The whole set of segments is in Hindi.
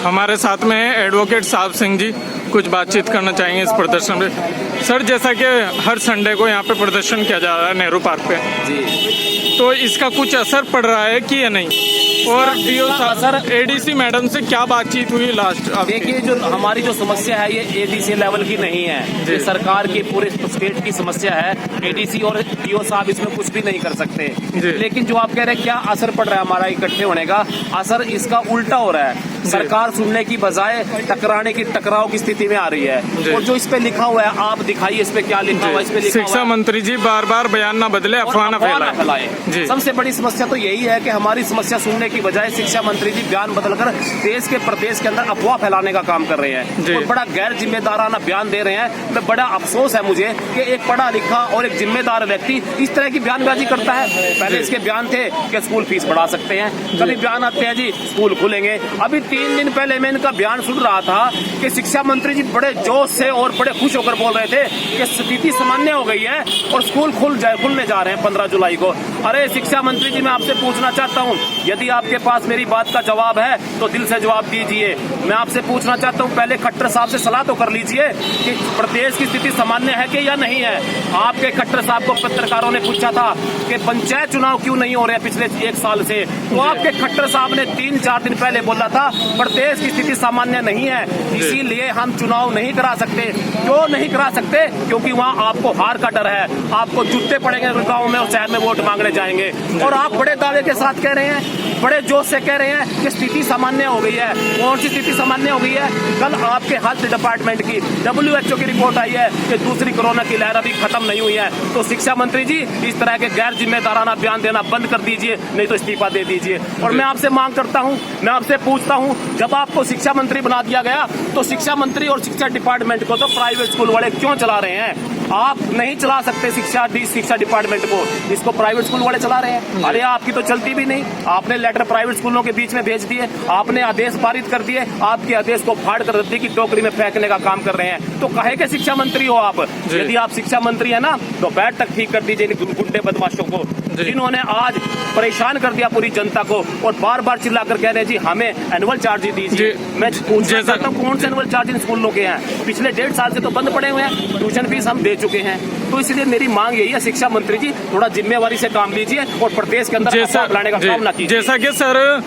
हमारे साथ में है एडवोकेट साहब सिंह जी, कुछ बातचीत करना चाहेंगे इस प्रदर्शन में। सर, जैसा कि हर संडे को यहाँ पे प्रदर्शन किया जा रहा है नेहरू पार्क पे जी, तो इसका कुछ असर पड़ रहा है कि या नहीं? और डीओ सर एडीसी मैडम से क्या बातचीत हुई लास्ट? देखिए, जो हमारी जो समस्या है ये एडीसी लेवल की नहीं है, ये सरकार की पूरे स्टेट की समस्या है। एडीसी और डीओ साहब इसमें कुछ भी नहीं कर सकते। लेकिन जो आप कह रहे हैं क्या असर पड़ रहा है हमारा इकट्ठे होने का, असर इसका उल्टा हो रहा है। सरकार सुनने की बजाय टकराने की, टकराव की स्थिति में आ रही है। और जो इस पे लिखा हुआ है, आप दिखाइए इस पे क्या लिखा हुआ है। इस पे लिखा शिक्षा मंत्री जी बार बार बयान ना बदले, अफवाह न फैलाए। सबसे बड़ी समस्या तो यही है कि हमारी समस्या सुनने की बजाय शिक्षा मंत्री जी बयान बदलकर देश के प्रदेश के अंदर अफवाह फैलाने का काम कर रहे हैं और बड़ा गैर जिम्मेदाराना बयान दे रहे हैं। मैं बड़ा अफसोस है मुझे कि एक पढ़ा लिखा और एक जिम्मेदार व्यक्ति इस तरह की बयानबाजी करता है। पहले इसके बयान थे कि स्कूल फीस बढ़ा सकते हैं, कभी बयान आते हैं जी स्कूल खुलेंगे। अभी 3 दिन पहले मैं इनका बयान सुन रहा था कि शिक्षा मंत्री जी बड़े जोश से और बड़े खुश होकर बोल रहे थे कि स्थिति सामान्य हो गई है और स्कूल खुलने जा रहे हैं 15 जुलाई को। अरे शिक्षा मंत्री जी, मैं आपसे पूछना चाहता हूँ, यदि आपके पास मेरी बात का जवाब है तो दिल से जवाब दीजिए। मैं आपसे पूछना चाहता हूँ, पहले खट्टर साहब से सलाह तो कर लीजिए कि प्रदेश की स्थिति सामान्य है कि या नहीं है। आपके खट्टर साहब को पत्रकारों ने पूछा था कि पंचायत चुनाव क्यों नहीं हो रहे पिछले 1 साल से, तो आपके खट्टर साहब ने 3-4 दिन पहले बोला था प्रदेश की स्थिति सामान्य नहीं है, इसीलिए हम चुनाव नहीं करा सकते। क्यों नहीं करा सकते? क्योंकि वहाँ आपको हार का डर है, आपको जूते पड़ेंगे गाँव में और शहर में वोट मांगने जाएंगे। और आप बड़े दावे के साथ कह रहे हैं, बड़े जोश से कह रहे हैं कि स्थिति सामान्य हो गई है। कौन सी स्थिति सामान्य हो गई है? कल आपके हेल्थ डिपार्टमेंट की WHO की रिपोर्ट आई है कि दूसरी कोरोना की लहर अभी खत्म नहीं हुई है। तो शिक्षा मंत्री जी, इस तरह के गैर जिम्मेदाराना बयान देना बंद कर दीजिए, नहीं तो इस्तीफा दे दीजिए। और मैं आपसे मांग करता हूं, मैं आपसे पूछता हूं, जब आपको शिक्षा मंत्री बना दिया गया तो शिक्षा मंत्री और शिक्षा डिपार्टमेंट को तो प्राइवेट स्कूल वाले क्यों चला रहे हैं? आप नहीं चला सकते शिक्षा डिपार्टमेंट को, इसको प्राइवेट स्कूल वाले चला रहे हैं। अरे आपकी तो चलती भी नहीं, आपने लेटर प्राइवेट स्कूलों के बीच में भेज दिए, आपने आदेश पारित कर दिए, आपके आदेश को फाड़ कर रद्दी की टोकरी में फेंकने का काम कर रहे हैं। तो काहे के शिक्षा मंत्री हो आप? यदि आप शिक्षा मंत्री है ना, तो बैठ तक ठीक कर दीजिए गुंडे बदमाशों को, जिन्होंने आज परेशान कर दिया पूरी जनता को और बार बार चिल्ला कर कह रहे हैं जी हमें एनुअल चार्ज दीजिए। मैं पूछना चाहता हूँ, कौन से एनुअल चार्ज इन स्कूलों के हैं? पिछले 1.5 साल से तो बंद पड़े हुए हैं, ट्यूशन फीस हम दे चुके हैं। तो इसलिए मेरी मांग यही है, शिक्षा मंत्री जी थोड़ा जिम्मेवारी से काम लीजिए और प्रदेश के अंदर लाने का काम ना कीजिए। जैसा कि सर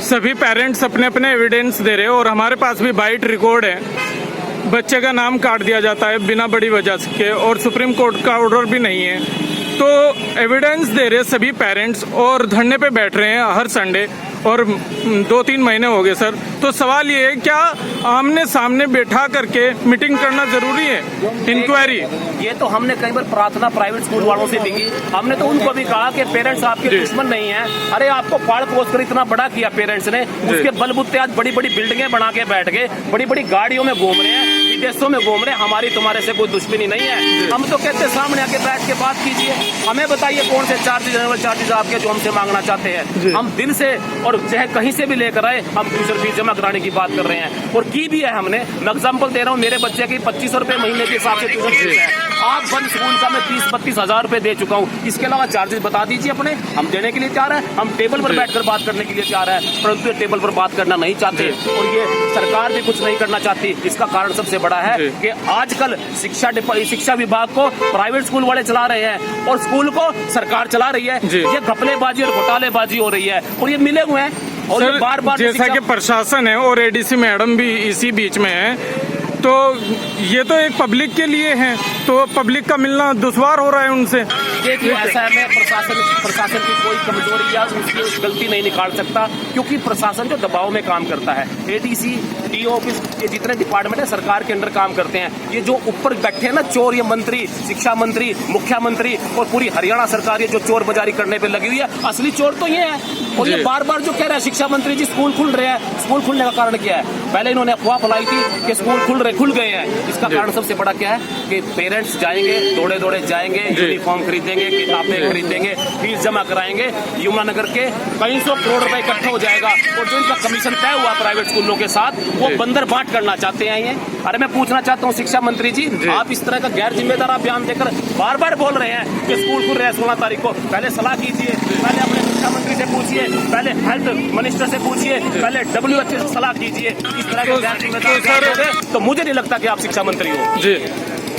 सभी पेरेंट्स अपने अपने एविडेंस दे रहे हैं और हमारे पास भी बाइट रिकॉर्ड है, बच्चे का नाम काट दिया जाता है बिना बड़ी वजह के और सुप्रीम कोर्ट का ऑर्डर भी नहीं है। तो एविडेंस दे रहे सभी पेरेंट्स और धरने पे बैठ रहे हैं हर संडे और 2-3 महीने हो गए सर। तो सवाल ये है, क्या आमने सामने बैठा करके मीटिंग करना जरूरी है? इंक्वायरी ये तो हमने कई बार प्रार्थना प्राइवेट स्कूल वालों से भी की, हमने तो उनको भी कहा कि पेरेंट्स आपके दुश्मन नहीं है। अरे आपको पाल पोस कर इतना बड़ा किया पेरेंट्स ने, उसके बलबूते आज बड़ी बड़ी बिल्डिंगें बना के बैठ गए, बड़ी बड़ी गाड़ियों में घूम रहे हैं, विदेशों में घूम रहे हैं। हमारी तुम्हारे से कोई दुश्मनी नहीं है। हम तो कहते सामने आके बैठ के बात कीजिए, हमें बताइए कौन से चार्जेज एनुअल चार्जेज आपके जो हमसे मांगना चाहते हैं। हम दिल से और चाहे कहीं से भी लेकर आए, हम ट्यूशन फीस जमा कराने की बात कर रहे हैं और की भी है हमने। मैं एग्जाम्पल दे रहा हूँ, मेरे बच्चे की 2500 रुपए महीने के हिसाब से ट्यूशन फीस है। आप बंद स्कूल का मैं 30-32 हजार रुपए दे चुका हूँ। इसके अलावा चार्जेस बता दीजिए अपने, हम देने के लिए तैयार है। हम टेबल पर बैठकर बात करने के लिए तैयार है, परंतु ये टेबल पर बात करना नहीं चाहते और ये सरकार भी कुछ नहीं करना चाहती। इसका कारण सबसे बड़ा है कि आजकल शिक्षा विभाग को प्राइवेट स्कूल वाले चला रहे हैं और स्कूल को सरकार चला रही है। ये घपलेबाजी और घोटालेबाजी हो रही है और ये मिले हुए हैं। और सर, बार बार जैसा कि प्रशासन है और एडीसी मैडम भी इसी बीच में है, तो ये तो एक पब्लिक के लिए है, तो पब्लिक का मिलना दुश्वार हो रहा है उनसे। देखिए ऐसा है, मैं प्रशासन की कोई कमजोरी या उसकी गलती नहीं निकाल सकता, क्योंकि प्रशासन जो दबाव में काम करता है, एडीसी डीओ ऑफिस ये जितने डिपार्टमेंट है सरकार के अंडर काम करते हैं। ये जो ऊपर बैठे हैं ना चोर, ये मंत्री, शिक्षा मंत्री, मुख्यमंत्री और पूरी हरियाणा सरकार ये जो चोर बाजारी करने पे लगी हुई है, असली चोर तो ये है। और ये बार बार जो कह रहा है शिक्षा मंत्री जी स्कूल खुल रहे हैं, स्कूल खुलने का कारण क्या है? पहले इन्होंने अफवाह फैलाई थी कि स्कूल खुल गए हैं। इसका कारण सबसे बड़ा क्या है कि पेरेंट्स जाएंगे, दौड़े दौड़े जाएंगे, यूनिफॉर्म खरीदेंगे, किताबें खरीदेंगे, फीस जमा कराएंगे, यमुनानगर के कई 100 करोड़ रुपए इकट्ठा हो जाएगा और जो इनका कमीशन तय हुआ प्राइवेट स्कूलों के साथ वो बंदर बांट करना चाहते हैं ये। अरे मैं पूछना चाहता हूँ शिक्षा मंत्री जी, आप इस तरह का गैर जिम्मेदार बयान देकर बार बार बोल रहे हैं कि स्कूल खुल रहे हैं 16 तारीख को। पहले सलाह कीजिए, पहले अपने शिक्षा मंत्री से से पूछिए, पहले हेल्थ मिनिस्टर से पूछिए, पहले WHO से सलाह कीजिए। इस तरह के गैर जिम्मेदार बयान दोगे तो मुझे नहीं लगता कि आप शिक्षा मंत्री हो। जी,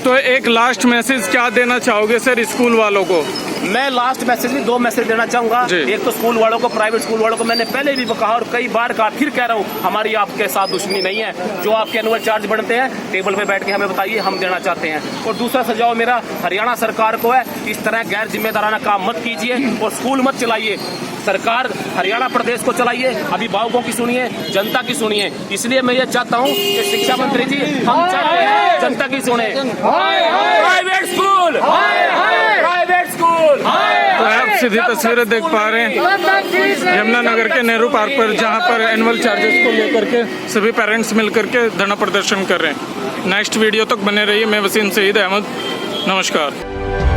तो एक लास्ट मैसेज क्या देना चाहोगे सर स्कूल वालों को? मैं लास्ट मैसेज में 2 मैसेज देना चाहूंगा। जी। एक तो स्कूल वालों को, प्राइवेट स्कूल वालों को मैंने पहले भी कहा और कई बार कहा, फिर कह रहा हूँ, हमारी आपके साथ दुश्मनी नहीं है। जो आपके एनुअल चार्ज बढ़ते हैं टेबल पे बैठ के हमें बताइए, हम देना चाहते हैं। और दूसरा सुझाव मेरा हरियाणा सरकार को है, इस तरह गैर जिम्मेदाराना काम मत कीजिए और स्कूल मत चलाइए। सरकार हरियाणा प्रदेश को चलाइए, अभिभावकों की सुनिए, जनता की सुनिए। इसलिए मैं ये चाहता हूँ कि शिक्षा मंत्री जी, हम चाहते हैं जनता की सुने। Private school, private school. तो आप सीधी तस्वीरें देख पा रहे हैं यमुनानगर के नेहरू पार्क पर, जहां पर एनुअल चार्जेस को लेकर के सभी पेरेंट्स मिलकर के धरना प्रदर्शन कर रहे हैं। नेक्स्ट वीडियो तक बने रहिए। मैं वसीम सईद अहमद, नमस्कार।